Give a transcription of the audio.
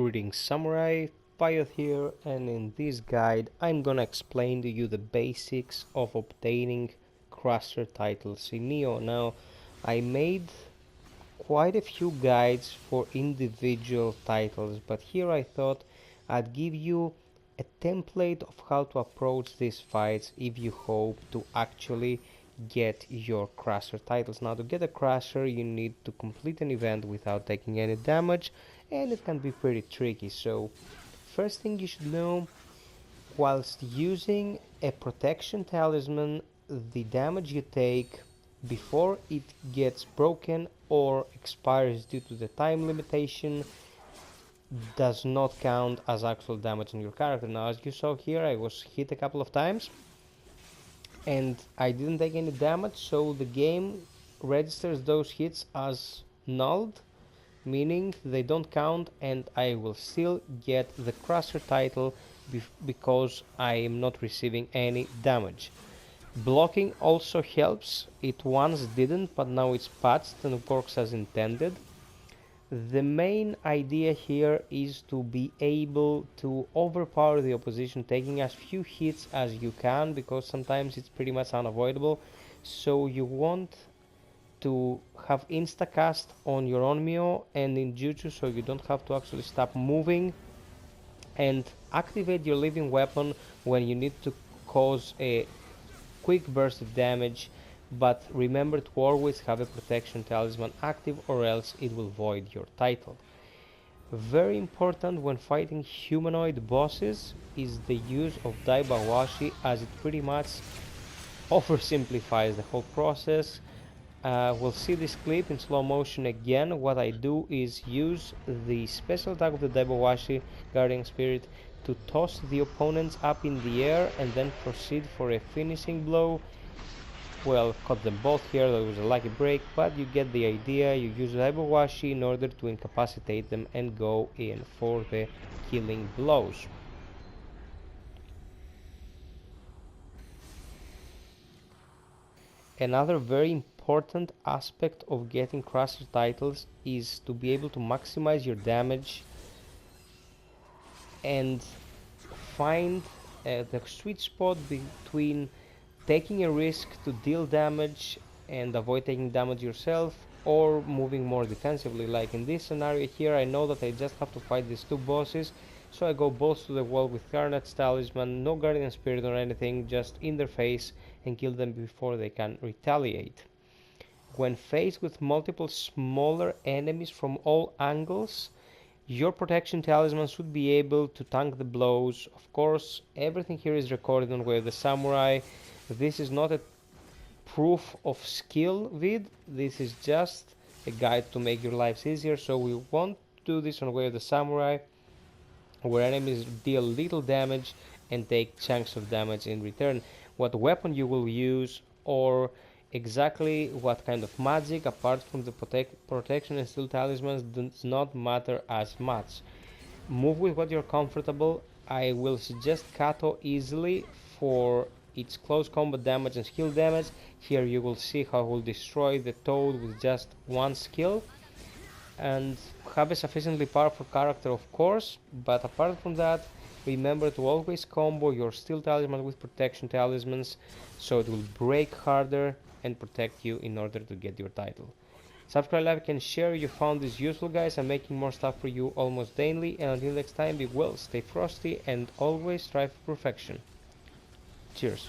Greetings Samurai, Pilot here, and in this guide I'm gonna explain to you the basics of obtaining Crusher titles in Neo. Now, I made quite a few guides for individual titles, but here I thought I'd give you a template of how to approach these fights if you hope to actually get your Crusher titles. Now, to get a Crusher you need to complete an event without taking any damage, and it can be pretty tricky. So first thing you should know, whilst using a protection talisman, the damage you take before it gets broken or expires due to the time limitation does not count as actual damage on your character. Now, as you saw here, I was hit a couple of times and I didn't take any damage, so the game registers those hits as nulled, meaning they don't count, and I will still get the Crusher title because I am not receiving any damage. Blocking also helps. It once didn't, but now it's patched and works as intended. The main idea here is to be able to overpower the opposition, taking as few hits as you can, because sometimes it's pretty much unavoidable. So you want to have instacast on your Onmyo and Ninjutsu, so you don't have to actually stop moving, and activate your living weapon when you need to cause a quick burst of damage, but remember to always have a protection talisman active, or else it will void your title. Very important when fighting humanoid bosses is the use of Daiba-Washi, as it pretty much oversimplifies the whole process. We'll see this clip in slow motion again. What I do is use the special attack of the Daiba-Washi Guardian Spirit to toss the opponents up in the air and then proceed for a finishing blow. Well, caught them both here, that was a lucky break, but you get the idea. You use Daiba-Washi in order to incapacitate them and go in for the killing blows. Another very important aspect of getting Crusher titles is to be able to maximize your damage and find the sweet spot between taking a risk to deal damage and avoid taking damage yourself, or moving more defensively. Like in this scenario here, I know that I just have to fight these two bosses, so I go balls to the wall with Carnage Talisman, no Guardian Spirit or anything, just in their face, and kill them before they can retaliate. When faced with multiple smaller enemies from all angles, your protection talisman should be able to tank the blows. Of course, everything here is recorded on Way of the Samurai. This is not a proof of skill vid, this is just a guide to make your lives easier. So we won't do this on Way of the Samurai, where enemies deal little damage and take chunks of damage in return. What weapon you will use, or exactly what kind of magic, apart from the protection and steel talismans, does not matter as much. Move with what you're comfortable. I will suggest Kato easily for its close combat damage and skill damage. Here you will see how it will destroy the Toad with just one skill, and have a sufficiently powerful character, of course, but apart from that, remember to always combo your steel talisman with protection talismans, so it will break harder and protect you in order to get your title. Subscribe, like, and share if you found this useful, guys. I'm making more stuff for you almost daily, and until next time, be well, stay frosty, and always strive for perfection. Cheers.